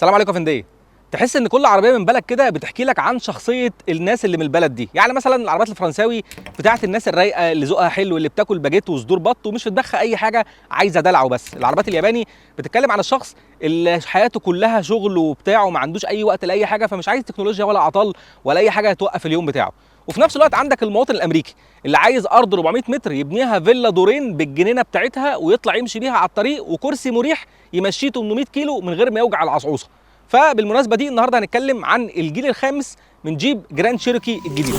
السلام عليكم يا فنديه. تحس ان كل عربيه من بلد كده بتحكي لك عن شخصيه الناس اللي من البلد دي، يعني مثلا العربيات الفرنساوي بتاعت الناس الرايقه اللي ذوقها حلو، اللي بتاكل باجيت وصدور بط ومش في دماغها اي حاجه، عايزه دلع وبس. العربيات الياباني بتتكلم عن الشخص اللي حياته كلها شغل وبتاع وما عندوش اي وقت لاي حاجه، فمش عايز تكنولوجيا ولا عطال ولا اي حاجه توقف اليوم بتاعه. وفي نفس الوقت عندك المواطن الامريكي اللي عايز ارض 400 متر يبنيها فيلا دورين بالجنينه بتاعتها ويطلع يمشي بيها على الطريق وكرسي مريح يمشيه 800 كيلو من غير ما يوجع العصعوصه. فبالمناسبه دي النهارده هنتكلم عن الجيل الخامس من جيب جراند شيروكي الجديد.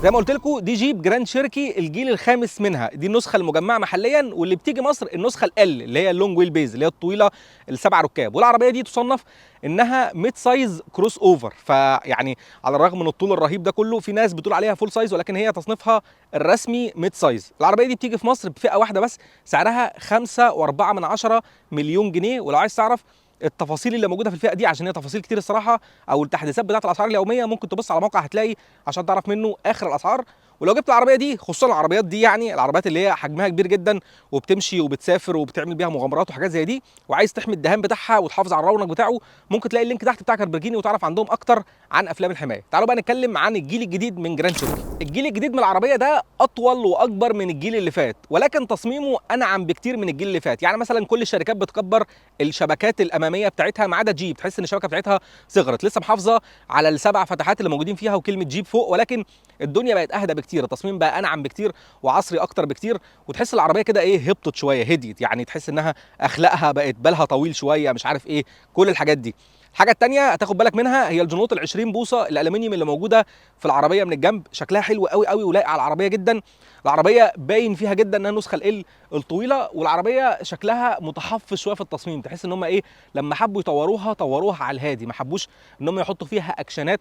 زي ما قلت لكم دي جيب جراند شيروكي الجيل الخامس منها، دي النسخه المجمعه محليا، واللي بتيجي مصر النسخه ال اللي هي اللونج ويل بيز اللي هي الطويله السبع ركاب. والعربيه دي تصنف انها ميد سايز كروس اوفر، فيعني على الرغم من الطول الرهيب ده كله في ناس بتقول عليها فول سايز، ولكن هي تصنيفها الرسمي ميد سايز. العربيه دي بتيجي في مصر بفئه واحده بس، سعرها 5.4 مليون جنيه. ولو عايز تعرف التفاصيل اللي موجوده في الفئه دي، عشان هي تفاصيل كتير الصراحه، او التحديثات بتاعه الاسعار اليوميه، ممكن تبص على موقع هتلاقي عشان تعرف منه اخر الاسعار. ولو جبت العربيه دي، خصوصا العربيات دي، يعني العربيات اللي هي حجمها كبير جدا وبتمشي وبتسافر وبتعمل بيها مغامرات وحاجات زي دي، وعايز تحمي الدهان بتاعها وتحافظ على الرونق بتاعه، ممكن تلاقي اللينك تحت بتاع كاربرجيني وتعرف عندهم اكتر عن افلام الحمايه. تعالوا بقى نتكلم عن الجيل الجديد من جراند شيروكي. الجيل الجديد من العربيه ده اطول واكبر من الجيل اللي فات، ولكن تصميمه انعم بكتير من الجيل اللي فات. يعني مثلا كل الشركات بتكبر الشبكات الاماميه بتاعتها ما عدا جيب، تحس ان الشبكه بتاعتها صغرت، لسه محافظه على السبع فتحات اللي موجودين فيها وكلمه جيب فوق، ولكن الدنيا بقت اهدى بكتير، التصميم بقى انعم بكتير وعصري اكتر بكتير. وتحس العربيه كده ايه، هبطت شويه، هديت، يعني تحس انها اخلاقها بقت بالها طويل شويه، مش عارف ايه، كل الحاجات دي. الحاجه الثانيه هتاخد بالك منها هي الجنوط ال20 بوصه الالومنيوم اللي موجوده في العربيه من الجنب، شكلها حلو قوي قوي ولايق على العربيه جدا. العربيه باين فيها جدا انها نسخه ال الطويله، والعربيه شكلها متحفظ شويه في التصميم، تحس ان هم ايه، لما حبوا يطوروها طوروها على الهادي، ما حبوش ان هم يحطوا فيها اكشنات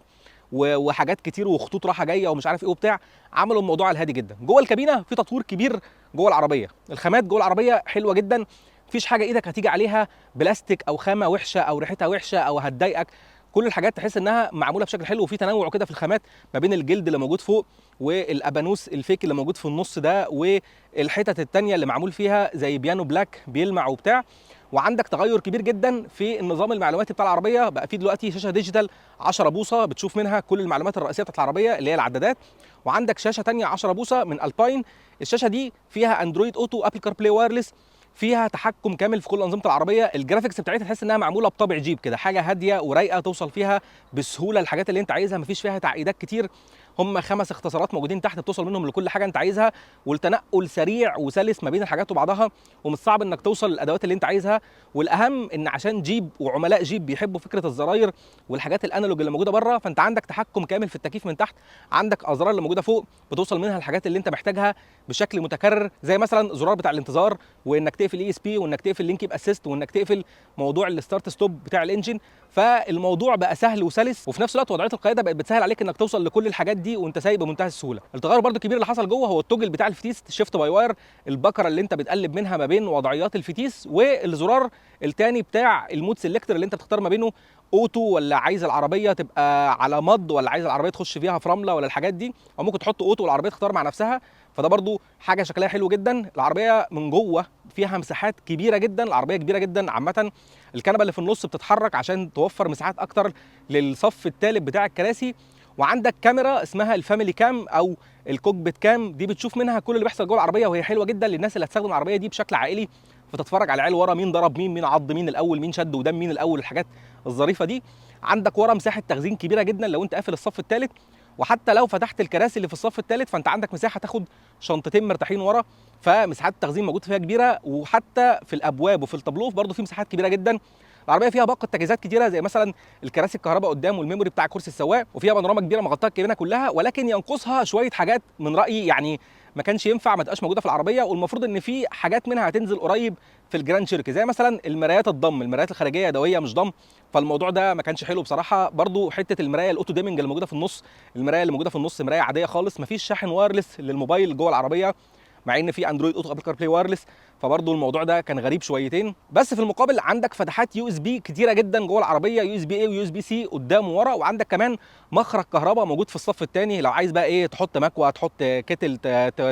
وحاجات كتير وخطوط رايحه جايه ومش عارف ايه وبتاع، عملوا الموضوع على الهادي جدا. جوه الكابينه في تطوير كبير جوه العربيه، الخامات جوه العربيه حلوه جدا، مفيش حاجه ايدك هتيجي عليها بلاستيك او خامه وحشه او ريحتها وحشه او هتضايقك. كل الحاجات تحس انها معموله بشكل حلو، وفي تنوع كده في الخامات ما بين الجلد اللي موجود فوق والابانوس الفيك اللي موجود في النص ده، والحتت التانيه اللي معمول فيها زي بيانو بلاك بيلمع وبتاع. وعندك تغير كبير جدا في النظام المعلوماتي بتاع العربيه، بقى في دلوقتي شاشه ديجيتال 10 بوصه بتشوف منها كل المعلومات الرئيسيه بتاعت العربيه اللي هي العدادات. وعندك شاشه ثانيه 10 بوصه من الباين، الشاشه دي فيها اندرويد اوتو، ابل كار بلاي وايرلس، فيها تحكم كامل في كل انظمه العربيه. الجرافيكس بتاعتها تحس انها معموله بطابع جيب كده، حاجه هاديه ورايقه توصل فيها بسهوله الحاجات اللي انت عايزها، مفيش فيها تعقيدات كتير. هم 5 اختصارات موجودين تحت بتوصل منهم لكل حاجه انت عايزها، والتنقل سريع وسلس ما بين الحاجات وبعضها، ومش صعب انك توصل للادوات اللي انت عايزها. والاهم ان عشان جيب وعملاء جيب بيحبوا فكره الزراير والحاجات الانالوج اللي موجوده بره، فانت عندك تحكم كامل في التكييف من تحت، عندك ازرار اللي موجوده فوق بتوصل منها الحاجات اللي انت محتاجها بشكل متكرر، زي مثلا زرار بتاع الانتظار، وانك تقفل اي اس بي، وانك تقفل لينك كيب اسيست، وانك تقفل موضوع الستارت ستوب بتاع الانجن. فالموضوع بقى سهل وسلس، وفي نفس الوقت وضعيه القياده بقت بتسهل عليك انك توصل لكل الحاجات دي وانت سايق بمنتهى السهوله. التغير برده الكبير اللي حصل جوه هو التوجل بتاع الفتيس شيفت باي واير، البكره اللي انت بتقلب منها ما بين وضعيات الفتيس، والزرار الثاني بتاع المود سيلكتور اللي انت بتختار ما بينه اوتو، ولا عايز العربيه تبقى على مض، ولا عايز العربيه تخش فيها في رمله، ولا الحاجات دي، او ممكن تحط اوتو والعربيه تختار مع نفسها. فده برضو حاجه شكلها حلو جدا. العربيه من جوه فيها مساحات كبيره جدا، العربيه كبيره جدا عامه. الكنبه اللي في النص بتتحرك عشان توفر مساحات اكتر للصف الثالث بتاع الكراسي. وعندك كاميرا اسمها الفاميلي كام او الكوكبيت كام، دي بتشوف منها كل اللي بيحصل جوه العربيه، وهي حلوه جدا للناس اللي هتستخدم العربيه دي بشكل عائلي، فتتفرج على العيال ورا مين ضرب مين، مين عض مين الاول، مين شد ودم مين الاول، الحاجات الظريفه دي. عندك ورا مساحه تخزين كبيره جدا لو انت قافل الصف الثالث، وحتى لو فتحت الكراسي اللي في الصف الثالث فانت عندك مساحه تاخد شنطتين مرتاحين ورا، فمساحات التخزين موجود فيها كبيره. وحتى في الابواب وفي التابلوف برضو في مساحات كبيره جدا. العربيه فيها باقه تجهيزات كتيره، زي مثلا الكراسي الكهرباء قدام والميموري بتاع كرسي السواق، وفيها بانوراما كبيره مغطاه الكابينه كلها، ولكن ينقصها شويه حاجات من رايي، يعني ما كانش ينفع ما تبقاش موجوده في العربيه، والمفروض ان في حاجات منها هتنزل قريب في الجراند شيروكي، زي مثلا المرايات الضم، المرايات الخارجيه يدويه مش ضم، فالموضوع ده ما كانش حلو بصراحه. برضو حته المرايه الاوتو ديمنج اللي موجوده في النص، المرايه اللي موجوده في النص مرايه عاديه خالص، ما فيش شاحن وايرلس للموبايل جوه العربيه، مع ان في اندرويد اوتو ابل كار بلاي وايرلس. فبرضه الموضوع ده كان غريب شويتين. بس في المقابل عندك فتحات يو اس بي كتيره جدا جوه العربيه، يو اس بي اي ويو اس بي سي قدام وورا، وعندك كمان مخرج كهرباء موجود في الصف الثاني لو عايز بقى ايه تحط مكوه، تحط كتل،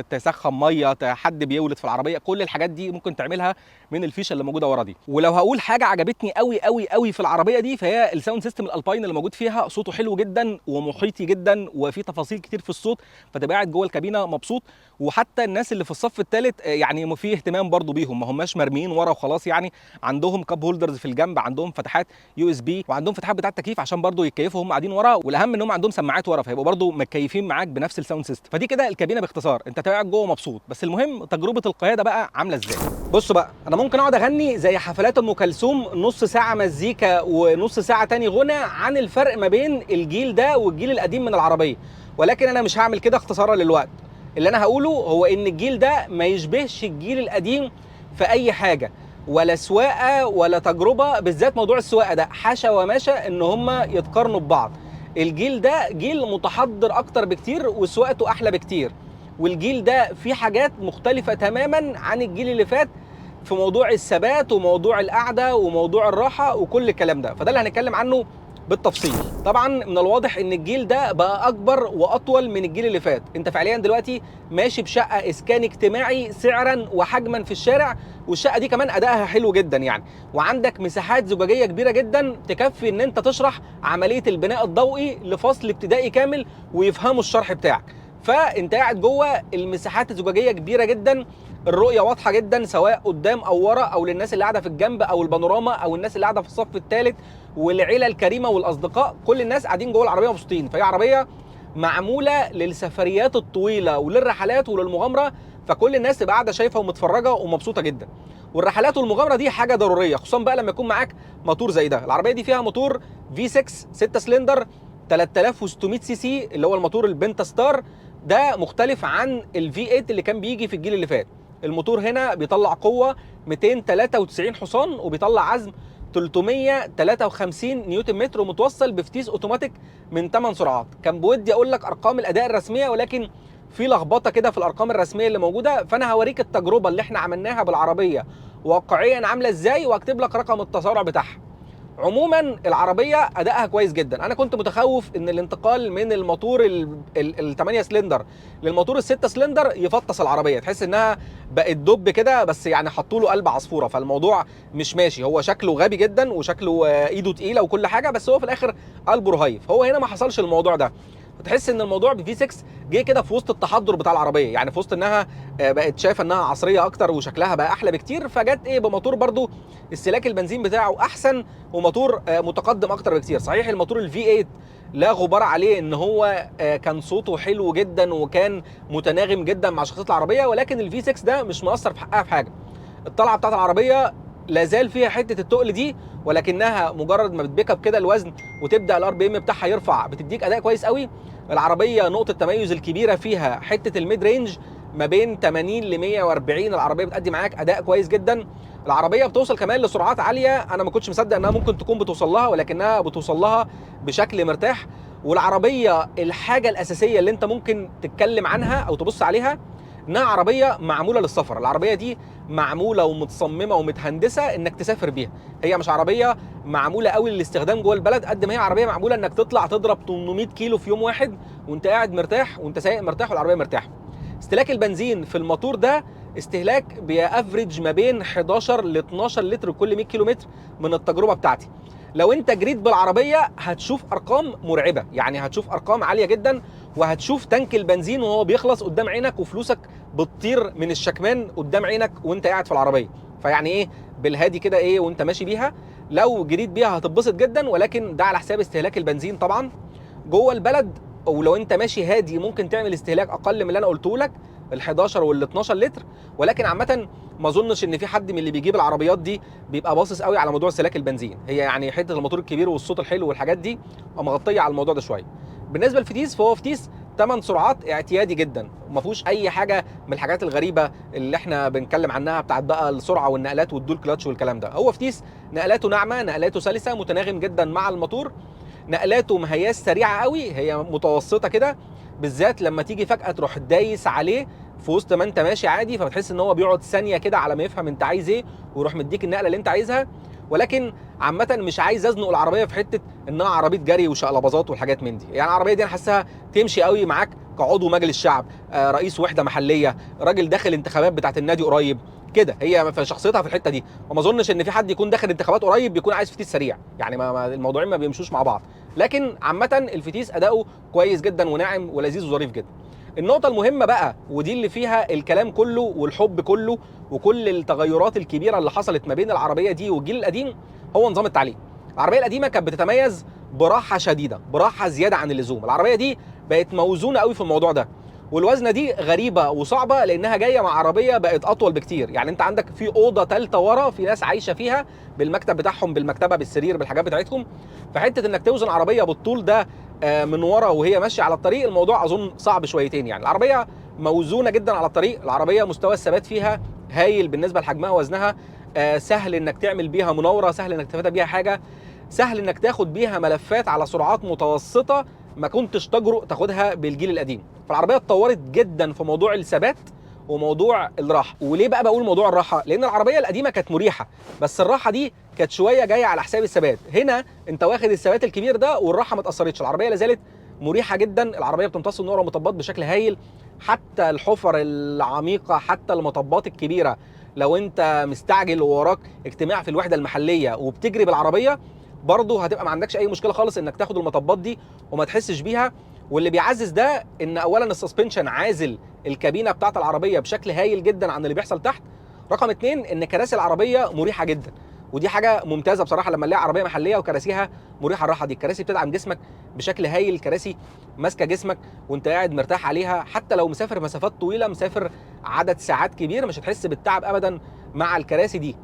تسخن ميه، حد بيولد في العربيه، كل الحاجات دي ممكن تعملها من الفيشه اللي موجوده ورا دي. ولو هقول حاجه عجبتني قوي قوي قوي في العربيه دي فهي الساوند سيستم الالباين اللي موجود فيها، صوته حلو جدا ومحيطي جدا وفي تفاصيل كتير في الصوت، فتبقى قاعد جوه الكابينه مبسوط. وحتى الناس اللي في الصف الثالث يعني في اهتمام برضو بيهم، ما هماش مرميين ورا وخلاص، يعني عندهم كاب هولدرز في الجنب، عندهم فتحات يو اس بي، وعندهم فتحات بتاعه تكييف عشان برضو يتكيفوا هم قاعدين ورا، والاهم ان هم عندهم سماعات ورا فيبقوا برضو متكيفين معاك بنفس الساوند سيستم. فدي كده الكابينه باختصار، انت تبقى قاعد جوه مبسوط. بس المهم تجربه القياده بقى عامله ازاي. بصوا بقى، انا ممكن اقعد اغني زي حفلات ام كلثوم نص ساعه مزيكا ونص ساعه تاني غنى عن الفرق ما بين الجيل ده والجيل القديم من العربيه، ولكن انا مش هعمل كده اختصارا للوقت. اللي انا هقوله هو ان الجيل ده ما يشبهش الجيل القديم في اي حاجه، ولا سواقه ولا تجربه، بالذات موضوع السواقه ده حاشا وماشا ان هم يتقارنوا ببعض. الجيل ده جيل متحضر اكتر بكتير وسواقته احلى بكتير، والجيل ده فيه حاجات مختلفه تماما عن الجيل اللي فات في موضوع الثبات وموضوع القعده وموضوع الراحه وكل الكلام ده. فده اللي هنتكلم عنه بالتفصيل. طبعا من الواضح ان الجيل ده بقى اكبر واطول من الجيل اللي فات. انت فعليا دلوقتي ماشي بشقه اسكان اجتماعي سعرا وحجما في الشارع، والشقه دي كمان ادائها حلو جدا يعني، وعندك مساحات زجاجيه كبيره جدا تكفي ان انت تشرح عمليه البناء الضوئي لفصل ابتدائي كامل ويفهموا الشرح بتاعك. فانت قاعد جوه المساحات الزجاجيه كبيره جدا، الرؤيه واضحه جدا سواء قدام او ورا او للناس اللي قاعده في الجنب او البانوراما او الناس اللي قاعده في الصف الثالث والعيله الكريمه والاصدقاء، كل الناس قاعدين جوه العربيه مبسوطين. فهي عربيه معموله للسفريات الطويله وللرحلات وللمغامره، فكل الناس تبقى قاعده شايفه ومتفرجه ومبسوطه جدا. والرحلات والمغامره دي حاجه ضروريه، خصوصا بقى لما يكون معاك موتور زي ده. العربيه دي فيها موتور V6 6 سلندر 3600 سي سي اللي هو الموتور البنتا ستار، ده مختلف عن ال V8 اللي كان بيجي في الجيل اللي فات. الموتور هنا بيطلع قوه 293 حصان وبيطلع عزم 353 نيوتن متر، ومتوصل بفتيس اوتوماتيك من 8 سرعات. كان بودي اقول لك ارقام الاداء الرسميه ولكن في لخبطه كده في الارقام الرسميه اللي موجوده، فانا هوريك التجربه اللي احنا عملناها بالعربيه واقعيا عامله ازاي، واكتب لك رقم التسارع بتاعها. عموما العربيه ادائها كويس جدا. انا كنت متخوف ان الانتقال من الموتور ال 8 سلندر للموتور ال 6 سلندر يفطس العربيه، تحس انها بقت دب كده، بس يعني حطوا له قلب عصفوره، فالموضوع مش ماشي. هو شكله غبي جدا وشكله ايده تقيله وكل حاجه، بس هو في الاخر قلبه رهيف. هو هنا ما حصلش الموضوع ده، وتحس ان الموضوع ب V6 جه كده في وسط التحضر بتاع العربيه، يعني في وسط انها بقت شايفه انها عصريه اكتر وشكلها بقى احلى بكتير، فجت ايه بموتور برضو استهلاك البنزين بتاعه احسن وموتور متقدم اكتر بكتير. صحيح الموتور ال V8 لا غبار عليه ان هو كان صوته حلو جدا وكان متناغم جدا مع شخصيه العربيه، ولكن ال V6 ده مش مؤثر في حقها في حاجه. الطلعه بتاعت العربيه لا زال فيها حته التقل دي، ولكنها مجرد ما بتبيك اب كده الوزن وتبدا الار بي ام بتاعها يرفع بتديك اداء كويس قوي. العربيه نقطه التميز الكبيره فيها حته الميد رينج ما بين 80 ل 140، العربيه بتأدي معاك اداء كويس جدا. العربيه بتوصل كمان لسرعات عاليه انا ما كنتش مصدق انها ممكن تكون بتوصل لها، ولكنها بتوصل لها بشكل مرتاح. والعربيه الحاجه الاساسيه اللي انت ممكن تتكلم عنها او تبص عليها انها عربيه معموله للسفر. العربيه دي معموله ومتصممه ومتهندسه انك تسافر بيها، هي مش عربيه معموله قوي للاستخدام جوه البلد قد ما هي عربيه معموله انك تطلع تضرب 800 كيلو في يوم واحد وانت قاعد مرتاح وانت سايق مرتاح والعربيه مرتاحه. استهلاك البنزين في الموتور ده استهلاك بيافريج ما بين 11 ل 12 لتر كل 100 كيلو متر من التجربه بتاعتي. لو انت جريت بالعربيه هتشوف ارقام مرعبه، يعني هتشوف ارقام عاليه جدا، وهتشوف تانك البنزين وهو بيخلص قدام عينك وفلوسك بتطير من الشكمان قدام عينك وانت قاعد في العربيه. فيعني ايه بالهادي كده ايه وانت ماشي بيها، لو جريت بيها هتتبسط جدا، ولكن ده على حساب استهلاك البنزين طبعا. جوه البلد او لو انت ماشي هادي ممكن تعمل استهلاك اقل من اللي انا قلته لك، ال 11 وال 12 لتر. ولكن عامه ما اظنش ان في حد من اللي بيجيب العربيات دي بيبقى باصص قوي على موضوع استهلاك البنزين، هي يعني حته الموتور الكبير والصوت الحلو والحاجات دي مغطيه على الموضوع ده شويه. بالنسبه للفتيس فهو فتيس 8 سرعات اعتيادي جدا، وما فيهوش اي حاجه من الحاجات الغريبه اللي احنا بنتكلم عنها بتاعت بقى السرعه والنقلات والدول كلاتش والكلام ده. هو فتيس نقلاته ناعمه، نقلاته سلسه، متناغم جدا مع الموتور، نقلاته ما هياش سريعه قوي، هي متوسطه كده، بالذات لما تيجي فجاه تروح دايس عليه في وسط ما انت ماشي عادي، فبتحس ان هو بيقعد ثانيه كده على ما يفهم انت عايز ايه ويروح مديك النقله اللي انت عايزها. ولكن عامه مش عايز ازنق العربيه في حته انها عربيه جري وشقلباظات والحاجات من دي. يعني العربيه دي انا حاسها تمشي قوي معاك كعضو مجلس شعب، رئيس وحده محليه، راجل داخل انتخابات بتاعه النادي قريب كده. هي في شخصيتها في الحته دي، وما اظنش ان في حد يكون داخل انتخابات قريب بيكون عايز فتيس سريع، يعني الموضوعين ما بيمشوش مع بعض. لكن عامه الفتيس اداؤه كويس جدا وناعم ولذيذ وظريف جدا. النقطة المهمة بقى ودي اللي فيها الكلام كله والحب كله وكل التغيرات الكبيرة اللي حصلت ما بين العربية دي والجيل القديم، هو نظام التعليق. العربية القديمة كانت بتتميز براحة شديدة، براحة زيادة عن اللزوم. العربية دي بقت موزونة قوي في الموضوع ده، والوزنة دي غريبة وصعبة لأنها جاية مع عربية بقت أطول بكتير. يعني أنت عندك في أوضة ثالثة ورا، في ناس عايشة فيها بالمكتب بتاعهم، بالمكتبة، بالسرير، بالحاجات بتاعتهم. فحتة إنك توزن عربية بالطول ده من ورا وهي ماشية على الطريق، الموضوع أظن صعب شويتين. يعني العربية موزونة جدا على الطريق، العربية مستوى الثبات فيها هايل بالنسبة لحجمها ووزنها، سهل إنك تعمل بيها مناورة، سهل إنك تفتح بيها حاجة، سهل إنك تاخد بيها ملفات على سرعات متوسطة ما كنتش تجرؤ تاخدها بالجيل القديم. فالعربيه اتطورت جدا في موضوع الثبات وموضوع الراحه. وليه بقى بقول موضوع الراحه؟ لان العربيه القديمه كانت مريحه، بس الراحه دي كانت شويه جايه على حساب الثبات. هنا انت واخد الثبات الكبير ده والراحه ما اتاثرتش، العربيه لازالت مريحه جدا، العربيه بتمتص النور والمطبات بشكل هايل، حتى الحفر العميقه، حتى المطبات الكبيره. لو انت مستعجل ووراك اجتماع في الوحده المحليه وبتجري بالعربيه، برضه هتبقى ما عندكش اي مشكله خالص انك تاخد المطبات دي وما تحسش بيها. واللي بيعزز ده ان اولا السسبنشن عازل الكابينه بتاعت العربيه بشكل هايل جدا عن اللي بيحصل تحت. رقم 2 ان كراسي العربيه مريحه جدا، ودي حاجه ممتازه بصراحه لما نلاقي عربيه محليه وكراسيها مريحه. الراحه دي الكراسي بتدعم جسمك بشكل هايل، الكراسي ماسكه جسمك وانت قاعد مرتاح عليها، حتى لو مسافر مسافات طويله، مسافر عدد ساعات كبير، مش هتحس بالتعب ابدا مع الكراسي دي.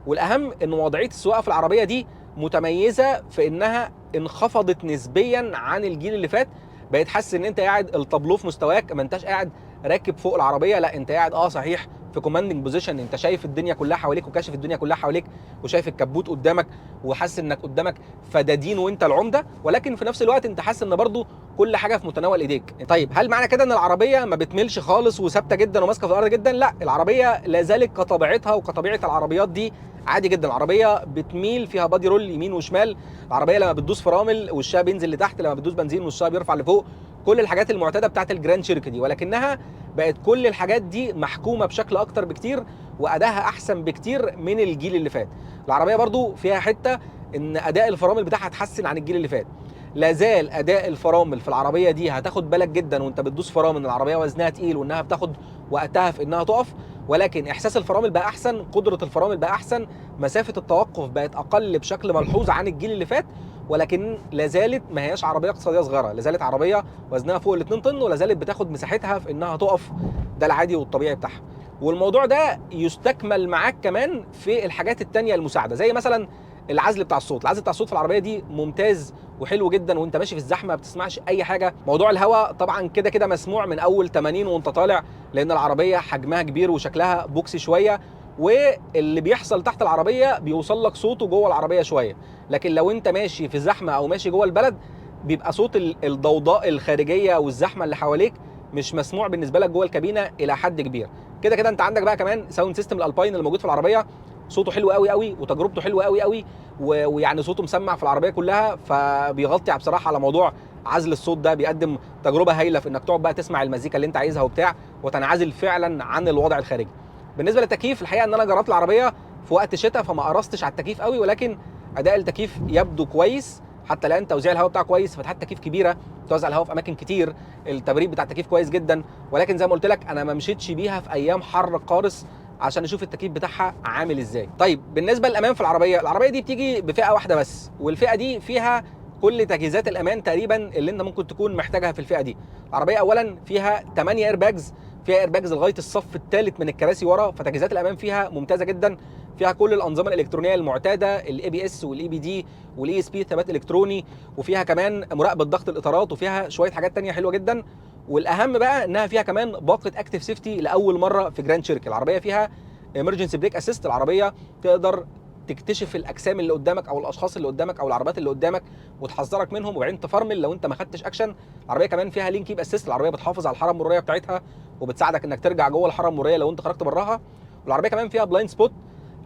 والاهم ان وضعيه السواقه في العربيه دي متميزه في انها انخفضت نسبيا عن الجيل اللي فات. بقيت حاسس ان انت قاعد الطابلوه في مستواك، ما انتش قاعد راكب فوق العربيه، لا انت قاعد صحيح في كوماندنج بوزيشن، انت شايف الدنيا كلها حواليك وكاشف الدنيا كلها حواليك وشايف الكبوت قدامك وحاسس انك قدامك فدادين وانت العمده، ولكن في نفس الوقت انت حاسس ان برضو كل حاجه في متناول ايديك. طيب هل معنى كده ان العربيه ما بتملش خالص وثابته جدا وماسكه في الارض جدا؟ لا، العربيه لا زالت كطبيعتها وكطبيعه العربيات دي عادي جدا. العربيه بتميل، فيها بادي رول يمين وشمال، العربيه لما بتدوس فرامل وشها بينزل لتحت، لما بتدوس بنزين وشها بيرفع لفوق، كل الحاجات المعتاده بتاعت الجراند شيركي دي. ولكنها بقت كل الحاجات دي محكومه بشكل اكتر بكتير وادائها احسن بكتير من الجيل اللي فات. العربيه برضو فيها حته ان اداء الفرامل بتاعها اتحسن عن الجيل اللي فات. لا زال اداء الفرامل في العربيه دي هتاخد بالك جدا وانت بتدوس فرامل ان العربيه وزنها تقيل وانها بتاخد وقتها في انها تقف، ولكن احساس الفرامل بقى احسن، قدره الفرامل بقى احسن، مسافه التوقف بقت اقل بشكل ملحوظ عن الجيل اللي فات. ولكن لا زالت ما هياش عربيه اقتصاديه صغيره، لا زالت عربيه وزنها فوق ال 2 طن، ولا زالت بتاخد مساحتها في انها تقف، ده العادي والطبيعي بتاعها. والموضوع ده يستكمل معاك كمان في الحاجات التانية المساعده، زي مثلا العزل بتاع الصوت. العزل بتاع الصوت في العربيه دي ممتاز وحلو جدا، وانت ماشي في الزحمه ما بتسمعش اي حاجه. موضوع الهواء طبعا كده كده مسموع من اول 80 وانت طالع، لان العربيه حجمها كبير وشكلها بوكسي شويه، واللي بيحصل تحت العربيه بيوصل لك صوته جوه العربيه شويه. لكن لو انت ماشي في زحمه او ماشي جوه البلد، بيبقى صوت الضوضاء الخارجيه والزحمه اللي حواليك مش مسموع بالنسبه لك جوه الكابينه الى حد كبير. كده كده انت عندك بقى كمان ساوند سيستم الالباين اللي موجود في العربيه، صوته حلو قوي قوي وتجربته حلوه قوي قوي، ويعني صوته مسمع في العربيه كلها، فبيغطي بصراحه على موضوع عزل الصوت ده، بيقدم تجربه هايله في انك تقعد بقى تسمع المزيكا اللي انت عايزها وبتاع، وتنعزل فعلا عن الوضع الخارجي. بالنسبه للتكييف، الحقيقه ان انا جربت العربيه في وقت الشتاء فما قرصتش على التكييف قوي، ولكن اداء التكييف يبدو كويس حتى الان، توزيع الهواء بتاعه كويس، فتحات تكييف كبيره توزع الهواء في اماكن كتير، التبريد بتاع التكييف كويس جدا. ولكن زي ما قلت لك انا ما مشيتش بيها في ايام حر قارس عشان اشوف التكييف بتاعها عامل ازاي. طيب بالنسبه للامان في العربيه دي بتيجي بفئه واحده بس، والفئه دي فيها كل تجهيزات الامان تقريبا اللي انت ممكن تكون محتاجها في الفئه دي. العربيه اولا فيها 8 ايرباجز، فيها ايرباجز لغايه الصف الثالث من الكراسي ورا، فتجهيزات الامان فيها ممتازه جدا. فيها كل الانظمه الالكترونيه المعتاده، الاي بي اس والاي بي دي والاي اس بي ثبات الكتروني، وفيها كمان مراقبه ضغط الاطارات، وفيها شويه حاجات ثانيه حلوه جدا. والاهم بقى انها فيها كمان باقه اكتيف سيفتي لاول مره في جراند شيركي. العربيه فيها ايمرجنسي بريك اسيست، العربيه تقدر تكتشف الاجسام اللي قدامك او الاشخاص اللي قدامك او العربيات اللي قدامك وتحذرك منهم، وبعدين تفرمل لو انت ما خدتش اكشن. العربيه كمان فيها لين كيب اسيست، العربيه بتحافظ على الحاره المروريه بتاعتها وبتساعدك انك ترجع جوه الحاره المروريه لو انت خرجت براها. والعربيه كمان فيها بلايند سبوت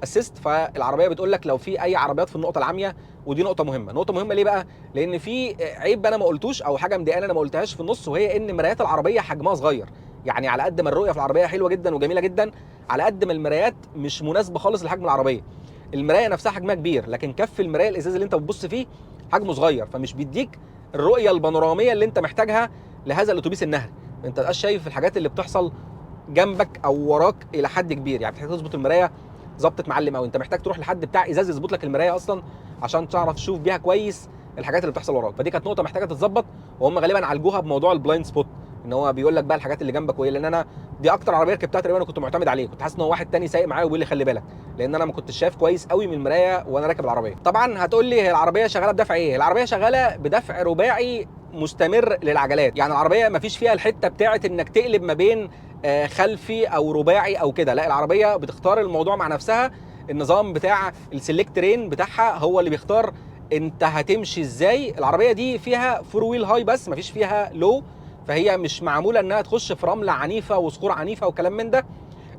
اسيست، فالعربيه بتقول لك لو في اي عربيات في النقطه العاميه. ودي نقطه مهمه، نقطه مهمه ليه بقى؟ لان في عيب انا ما قلتوش او حاجه مضايقاني انا ما قلتهاش في النص، وهي ان مرايات العربيه حجمها صغير. يعني على قد ما الرؤيه في العربيه حلوه جدا وجميله جدا، على قد ما المرايات مش مناسبه خالص لحجم العربيه. المرايه نفسها حجمها كبير، لكن كف المرايه الازاز اللي انت بتبص فيه حجمه صغير، فمش بيديك الرؤيه البانوراميه اللي انت محتاجها لهذا الاتوبيس النهري. انت مبقاش شايف الحاجات اللي بتحصل جنبك او وراك الى حد كبير. يعني بتحتاج تظبط المرايه ظبطه معلم قوي، انت محتاج تروح لحد بتاع ازاز يظبط لك المرايه اصلا عشان تعرف تشوف بيها كويس الحاجات اللي بتحصل وراك. فدي كانت نقطه محتاجه تتظبط، وهم غالبا عالجوها بموضوع البلايند سبوت، ان هو بيقول لك بقى الحاجات اللي جنبك وايه. لان انا دي اكتر عربيه ركبتها تقريبا وكنت معتمد عليه، كنت حاسس ان هو واحد تاني سايق معايا وبيقول لي خلي بالك، لان انا ما كنتش شايف كويس قوي من المرايه وانا راكب العربيه. طبعا هتقول لي هي العربيه شغاله بدفع ايه؟ العربيه شغاله بدفع رباعي مستمر للعجلات. يعني العربيه ما فيش فيها الحته بتاعه انك تقلب ما بين خلفي او رباعي او كده، لا العربيه بتختار الموضوع مع نفسها. النظام بتاع السلكت رين بتاعها هو اللي بيختار انت هتمشي ازاي. العربيه دي فيها فور ويل هاي بس، مفيش فيها لو، فهي مش معموله انها تخش في رمله عنيفه وصخور عنيفه وكلام من ده.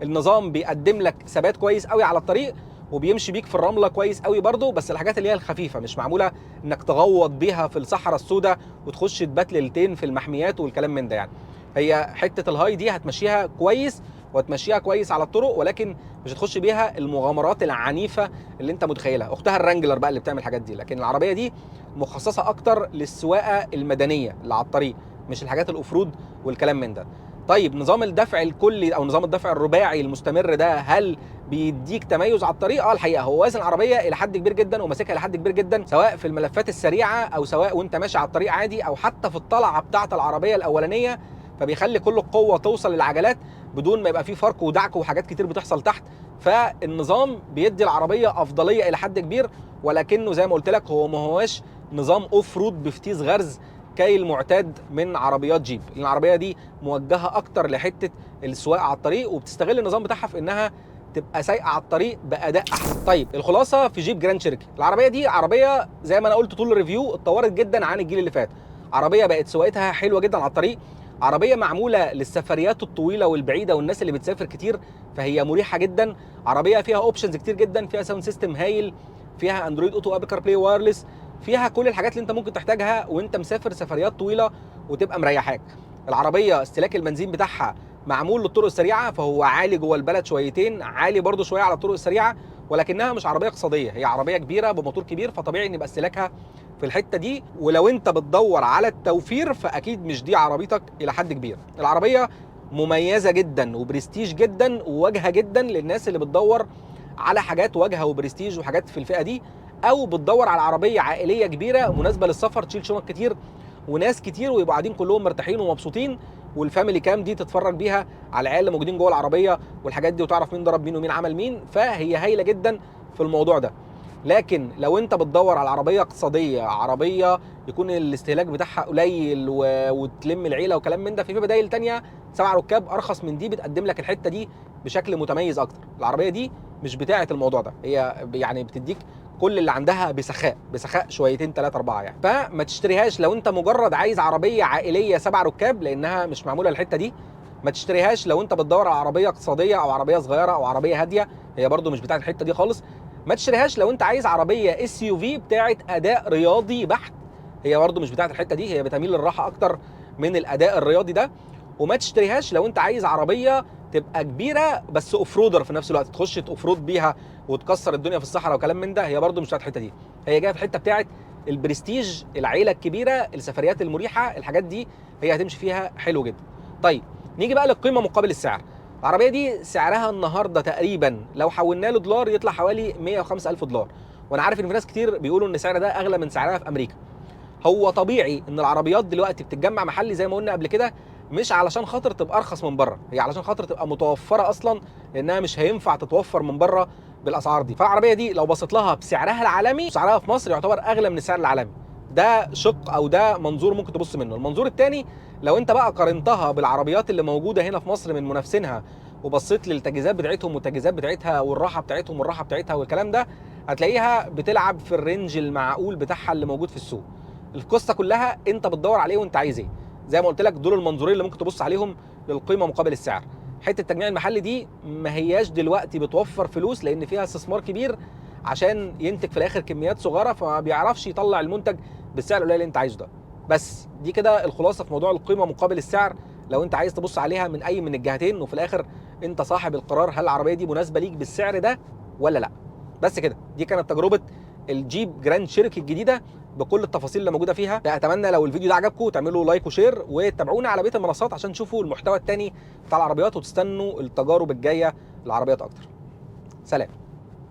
النظام بيقدم لك ثبات كويس قوي على الطريق، وبيمشي بيك في الرمله كويس قوي برده، بس الحاجات اللي هي الخفيفه مش معموله انك تغوط بيها في الصحراء السوداء وتخش تبات ليلتين في المحميات والكلام من ده. يعني هي حته الهاي دي هتمشيها كويس وهتمشيها كويس على الطرق، ولكن مش هتخش بيها المغامرات العنيفه اللي انت متخيلها. اختها الرانجلر بقى اللي بتعمل الحاجات دي، لكن العربيه دي مخصصه اكتر للسواقه المدنيه اللي على الطريق، مش الحاجات الاوفرود والكلام من ده. طيب نظام الدفع الكلي او نظام الدفع الرباعي المستمر ده هل بيديك تميز على الطريق؟ الحقيقه هو وازن العربيه الى حد كبير جدا وماسكها الى حد كبير جدا، سواء في الملفات السريعه او سواء وانت ماشي على الطريق عادي او حتى في الطلعه بتاعه العربيه الاولانيه، فبيخلي كل القوه توصل للعجلات بدون ما يبقى فيه فرق ودعك وحاجات كتير بتحصل تحت. فالنظام بيدي العربيه افضليه الى حد كبير، ولكنه زي ما قلت لك هو ما هواش نظام اوف رود بفتيس غرز كي المعتاد من عربيات جيب. لان العربيه دي موجهه اكتر لحته السواقه على الطريق، وبتستغل النظام بتاعها في انها تبقى سايقه على الطريق باداء احسن. طيب الخلاصه في جيب جراند شيركي، العربيه دي عربيه زي ما انا قلت طول الريفيو اتطورت جدا عن الجيل اللي فات. عربيه بقت سواقتها حلوه جدا على الطريق، عربيه معموله للسفريات الطويله والبعيده والناس اللي بتسافر كتير، فهي مريحه جدا. عربيه فيها اوبشنز كتير جدا، فيها ساوند سيستم هايل، فيها اندرويد اوتو، ابل كار بلاي، وايرلس، فيها كل الحاجات اللي انت ممكن تحتاجها وانت مسافر سفريات طويله وتبقى مريحاك. العربيه استهلاك البنزين بتاعها معمول للطرق السريعه، فهو عالي جوه البلد شويتين، عالي برده شويه على الطرق السريعه، ولكنها مش عربيه اقتصاديه، هي عربيه كبيره بموتور كبير، فطبيعي ان يبقى استهلاكها في الحته دي. ولو انت بتدور على التوفير فاكيد مش دي عربيتك الى حد كبير. العربيه مميزه جدا وبرستيج جدا وواجهه جدا للناس اللي بتدور على حاجات واجهه وبرستيج وحاجات في الفئه دي، او بتدور على عربيه عائليه كبيره مناسبه للسفر، تشيل شنط كتير وناس كتير ويبقوا قاعدين كلهم مرتاحين ومبسوطين، والفاميلي كام دي تتفرج بيها على العيال اللي موجودين جوه العربيه والحاجات دي، وتعرف مين ضرب مين ومين عمل مين. فهي هايله جدا في الموضوع ده. لكن لو انت بتدور على عربيه اقتصاديه، عربيه يكون الاستهلاك بتاعها قليل وتلم العيله وكلام من ده، في بدايل تانية 7 ركاب ارخص من دي بتقدم لك الحته دي بشكل متميز اكتر. العربيه دي مش بتاعه الموضوع ده، هي يعني بتديك كل اللي عندها بسخاء شويتين 3 4 يعني. فما تشتريهاش لو انت مجرد عايز عربيه عائليه 7 ركاب، لانها مش معموله الحته دي. ما تشتريهاش لو انت بتدور على عربيه اقتصاديه او عربيه صغيره او عربيه هاديه، هي برده مش بتاعه الحته دي خالص. ما تشتريهاش لو انت عايز عربيه اس يو في بتاعه اداء رياضي بحت، هي برده مش بتاعه الحته دي، هي بتميل للراحه اكتر من الاداء الرياضي ده. وما تشتريهاش لو انت عايز عربيه تبقى كبيره بس اوف رودر في نفس الوقت، تخش اوف رود بيها وتكسر الدنيا في الصحراء وكلام من ده، هي برده مش بتاعت الحته دي. هي جايه في الحته بتاعت البرستيج، العيله الكبيره، السفريات المريحه، الحاجات دي هي هتمشي فيها حلو جدا. طيب نيجي بقى للقيمه مقابل السعر. العربيه دي سعرها النهارده تقريبا لو حولناه له دولار يطلع حوالي 105,000 دولار، وانا عارف ان في ناس كتير بيقولوا ان السعر ده اغلى من سعرها في امريكا. هو طبيعي ان العربيات دلوقتي بتتجمع محلي زي ما قلنا قبل كده، مش علشان خاطر تبقى ارخص من بره، هي علشان خاطر تبقى متوفره اصلا، لانها مش هينفع تتوفر من بره بالاسعار دي. فالعربيه دي لو بصيت لها بسعرها العالمي، سعرها في مصر يعتبر اغلى من السعر العالمي. ده شق او ده منظور ممكن تبص منه. المنظور الثاني، لو انت بقى قارنتها بالعربيات اللي موجوده هنا في مصر من منافسينها، وبصيت للتجهيزات بتاعتهم والتجهيزات بتاعتها والراحه بتاعتهم والراحه بتاعتها والكلام ده، هتلاقيها بتلعب في الرينج المعقول بتاعها اللي موجود في السوق. القصه كلها انت بتدور على ايه وانت عايز ايه. زي ما قلت لك دول المنظورين اللي ممكن تبص عليهم للقيمه مقابل السعر. حته التجميع المحلي دي ما هياش دلوقتي بتوفر فلوس لان فيها استثمار كبير عشان ينتج في الاخر كميات صغيره، فما بيعرفش يطلع المنتج بالسعر القليل اللي انت عايزه ده. بس دي كده الخلاصه في موضوع القيمه مقابل السعر لو انت عايز تبص عليها من اي من الجهتين، وفي الاخر انت صاحب القرار هل العربيه دي مناسبه ليك بالسعر ده ولا لا. بس كده دي كانت تجربه الجيب جراند شيركي الجديده بكل التفاصيل اللي موجوده فيها. اتمنى لو الفيديو ده عجبكم تعملوا لايك وشير وتابعونا على بقيه المنصات عشان تشوفوا المحتوى الثاني بتاع العربيات وتستنوا التجارب الجايه للعربيات اكتر. سلام.